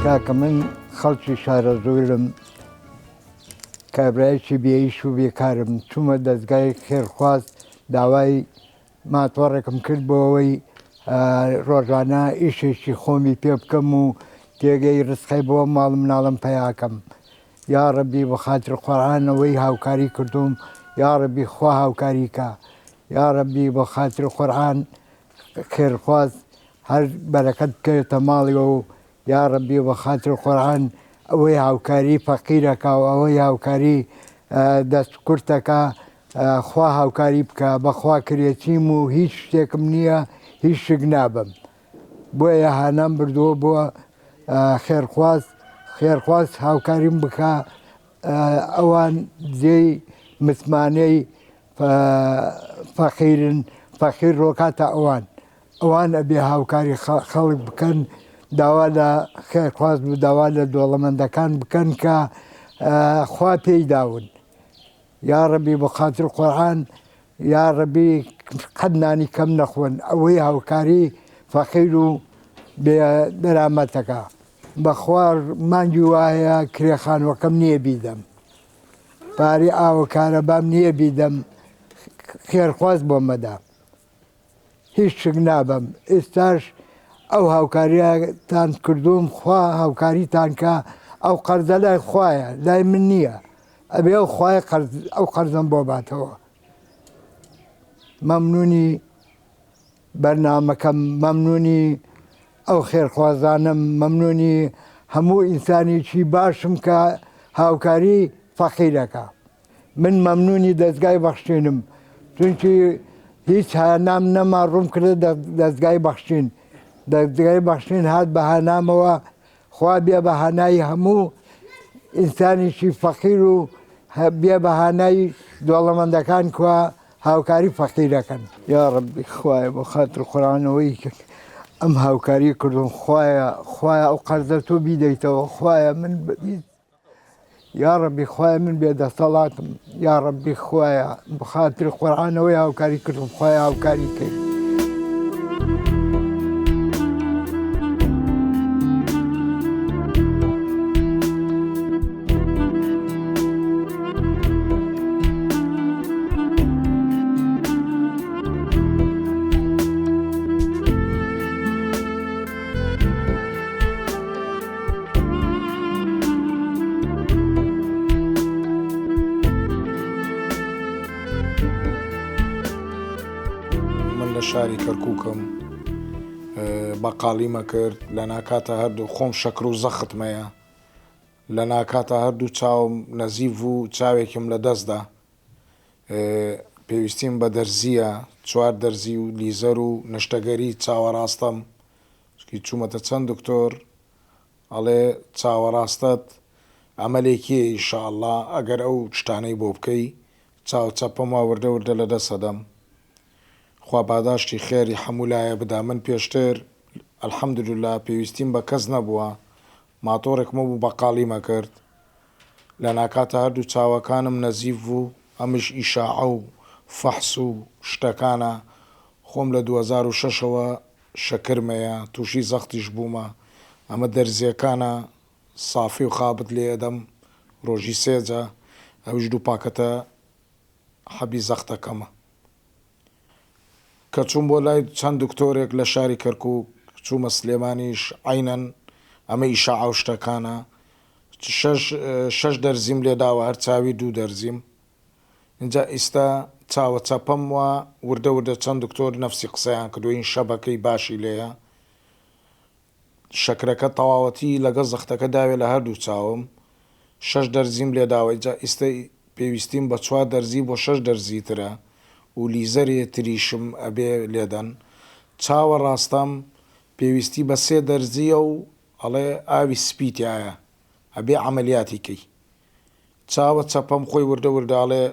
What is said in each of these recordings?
کاکە من خەڵکی شارە زۆرم کابرایەکی بێئیش و بێکارم چوومە دەستگای خێرخواست داوای ماتۆڕێکم کرد بۆ ئەوەی ڕۆژانە ئیشێکی خۆمی پێ بکەم و تێگەی ڕزقی بۆ ماڵ مناڵم پەیاکەم. یا ڕەبی بەخاتر قورئان ئەوەی هاوکاری کردوم یا ڕەبی خوا هاوکاری کە. یا ڕەبی بەخاتر قورئان خێرخواست هەر بەرەکەت بکەوێتە ماڵیەوە و یا ڕەبی بەخاتر قورئان ئەوەی هاوکاری فەقیرەکە و ئەوەی هاوکاری دەستکورتەکە خوا هاوکاری بکە. بەخوا کرێچیم و هیچ شتێکم نییە هیچ شک نابم. بۆیە هانام بردووە بۆ خێرخواست هاوکاریم بکە ئەوان جێی مسمانەی فەقیرن فەقیر ڕۆکاتە ئەوان ئەبێ هاوکاری خەڵک بکەن داوا لە خێرخواست و داوا لە دۆڵەمەندەکان بکەن کە خوا پێی داون. یا ڕەبی بەخاتر قورئان یا ڕەبی قەت نانی کەم نەخۆن ئەوەی هاوکاری فەقیر و بێدەرامەتەکە. بەخوا مانگی وایە کرێخانوەکەم نییە بیدەم پارەی ئاوە کارەبام نییە بیدەم خێرخواست بۆ مەدا هیچ شک نابم. ئێستاش ئەو هاوکاریتان کردوم خوا هاوکاریتان کە ئەو قەرزە لای خوایە لای من نییە ئەبێ ئەو خوای ئەو قەرزەم بۆ باتەوە. مەمنونی بەرنامەکەم مەمنونی ئەو خێرخوازانم مەمنونی هەموو ئینسانێکی باشم کە هاوکاری فەقیرەکە. من مەمنونی دەستگای بەخشینم چونکی هیچ هانام نەما ڕوون کردە دەستگای بەخشین. دەستگای بەخشین هات بە هانامەوە خوا بێ بە هانایی هەموو ئینسانێکی فەقیر و بێ بە هانایی دۆڵەمەندەکان کوا هاوکاری فەقیرەکەن. یا ڕەبی خوایە بۆ خاتر قورئانەوەی ئەم هاوکاری کردوم خوایە ئەو قەرزە تۆ بیدەیتەوە خوایە من یا ڕەبی خوایە من بێدەسەڵاتم یا ڕەبی خوایە بەخاتر قورئانەوەی هاوکاری کردوم خوایە هاوکاری کەی. لە شاری کەرکووکم بەقاڵیمە کرد لە ناکاتە هەردوو خۆم شەکر و زەختمەیە لە ناکاتە هەردوو چاوم نەزیف و چاوێکم لە دەستدا پێویستیم بە دەرزیە 4 دەرزی و لیزەر و نشتەگەری چاوەڕاستەم چوومەتە چەند دکتۆر ئەڵێ چاوەڕاستت ئەمەلێکیە ئینشاءڵڵا ئەگەر ئەو شتانەی بۆ بکەی چاو چەپەما وردە وردە لە دەسەدەم. خوا پاداشتی خێری هەمولایە بدا. من پێشتر ئەلحەمدوللا پێویستیم بە کەس نەبووە ماتۆڕێکمە بوو بەقاڵیمە کرد لە ناکاتە هەردوو چاوەکانم نەزیف بوو ئەمش ئیشاعە و فەحس و شتەکانە خۆم لە 2006ەوە شەکرمەیە تووشی زەختیش بوومە ئەمە دەرزیەکانە سافی و خابت لێ ئەدەم ڕۆژی 3 جا ئەوش 2 پاکەتە حەبی زەختەکەمە. کە چووم بۆ لای چەند دکتۆرێک لە شاری کەرکووک چوومە سلێمانیش عینەن ئەمە ئیشاعە و شتەکانە 6 دەرزیم لێ داوە هەر چاوی 2 دەرزیم. اینجا ئێستا چاوە چەپەم وە وردە وردە چەند دکتۆر نەفسی قسەیان کردو این شەبەکەی باشی لێیە شەکرەکە تەواوەتی لەگەڵ زەختەکە داوێ لە هەردوو چاوم 6 دەرزیم لێ داوە. اینجا ئێستا پێویستیم بە 4 دەرزی بۆ 6 دەرزی ترە و لیزەرێ تریشم ئەبێ لێدەن. چاوە ڕاستەم پێویستی بە 3 دەرزیە و ئەڵێ ئاوی سپیتایە ئەبێ عەمەلیاتی کەی. چاوە چەپەم خۆی وردە ورداڵێ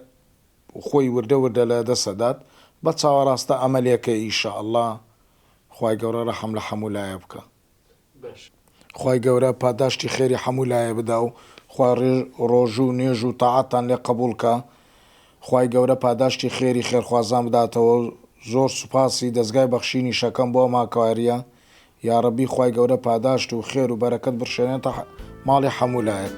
خۆی وردە وردە لە دەسەدات بە چاوە ڕاستە ئەمەلێکە ئینشاءڵڵا خوای گەورە ڕەحەم لە هەمولایە بکە. خوای گەورە پاداشتی خێری هەمولایە بدا و خوا ڕۆژ و نوێژ و تاعاتان لێ قبوڵکە. خوای گەورە پاداشتی خێری خێرخوازان بداتەوە. زۆر سوپاسی دەستگای بەخشینی شەکەم بۆ ماکواریە یاڕەبی خوای گەورە پاداشت و خێر و بەرەکەت بڕشێنێتە ماڵی هەموو لایەک.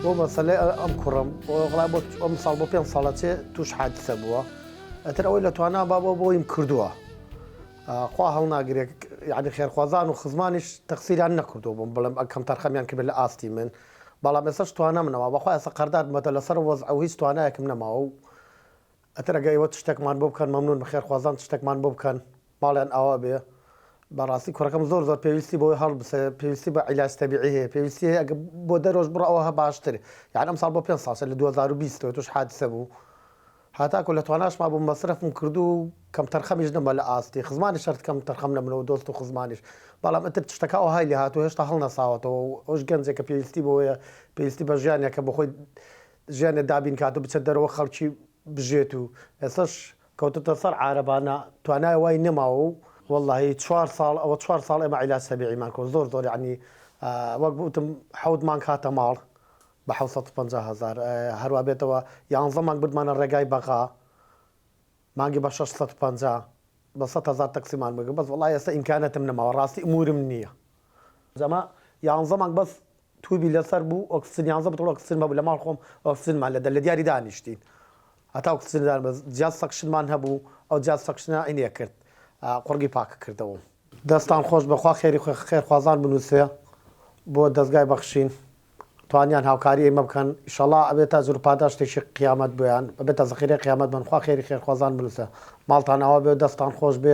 بۆ مەسەلەی ئەم کوڕم وڵای بۆ ئەم ساڵ بۆ 5 ساڵەچێ توش حادثە بووە ئەتر ئەوەی لە توانە با بۆ بۆیم کردووە خوا هەڵناگرێت یعنی خێرخوازان و خزمانیش تەقسیریان نەکردو بووم بڵێم ئەکەم تەرخەمیان کرد لە ئاستی من بەڵام ئێستاش توانە منەوە بەخوا ئێستا قەرداد بمەتە لەسەر وەزع و هیچ توانایەکم نەماوە و ئەتر ئەگە ئێوە تشتێکمان بۆ بکەن مەمنون بە خێرخوازان تشتێکمان بۆ بکەن ماڵیان ئاوا بێ بەڕاستی کوڕەکەم زۆر پێویستی بۆی هەڵبسێ پێویستی بە عیلاج تەبیعی هەیە پێویستی هەیە ئەگە بۆ دەرۆژ بڕەوە هە باشتر یعنی ئەم ساڵ بۆ 5 ساڵ لە 2020 توش حادثە بوو هاتاکو لە تواناشما بوو مەسرفم کردو و کەم تەرخەمیش نەما لە ئاستی خزمانی شەرت کەم تەرخەم نەمنەوە دۆست و خزمانیش بەڵام ئەتر تشتەکە ئەو هایلی هاتوو هێشتا هەڵنەساوەتەوە ئەوش گەنجێکە پێویستی بۆیە پێویستی بە ژیانێکە بۆ خۆی ژیانێ دابین کات و بچێت دەرەوە خەڵکی بژێت و ئێستاش کەوتتە سەر عارەبانە توانای وای نەماوە و والله 4 ساڵ ئەوە 4 ساڵ ئێمە عیلاج تەبیعیمان کرد زۆر یعنی وەک گوتم حەوتمان کاتە ماڵ بە 750,000 هەروە بێتەوە 11 مانگ بردمانە ڕێگای بەغا مانگی بە 650 بە 100,000 تەقسیمان بگرت بەس وڵای ئێستا ئیمکانەتم نەماوە ڕاستی ئمورم نییە ئەمە 11 مانگ بەس تووبی لەسەر بوو ئۆکسجین 11 بتڵ ئۆکسجین بە لە ماڵ خۆم ئۆکسجینمان لە دیاری دانیشتین هەتا ئۆکسجین بە جیاز سەکشنمان هەبوو ئەو جیاز سەکشنە عینیە کرد قڕگی پاکە کردەوە دەستان خۆش بەخوا خێری خێرخوازان بنووسێ بۆ دەستگای بەخشین توانیان هاوکاری ئێمە بکەن ئیشەڵا ئەبێتە زور پاداشتێکی قیامەت بۆیان بێتە زەخیرەی قیامەت بن خوا خێری خێرخوازان بنووسێ ماڵتان ئەوە بێ دەستان خۆش بێ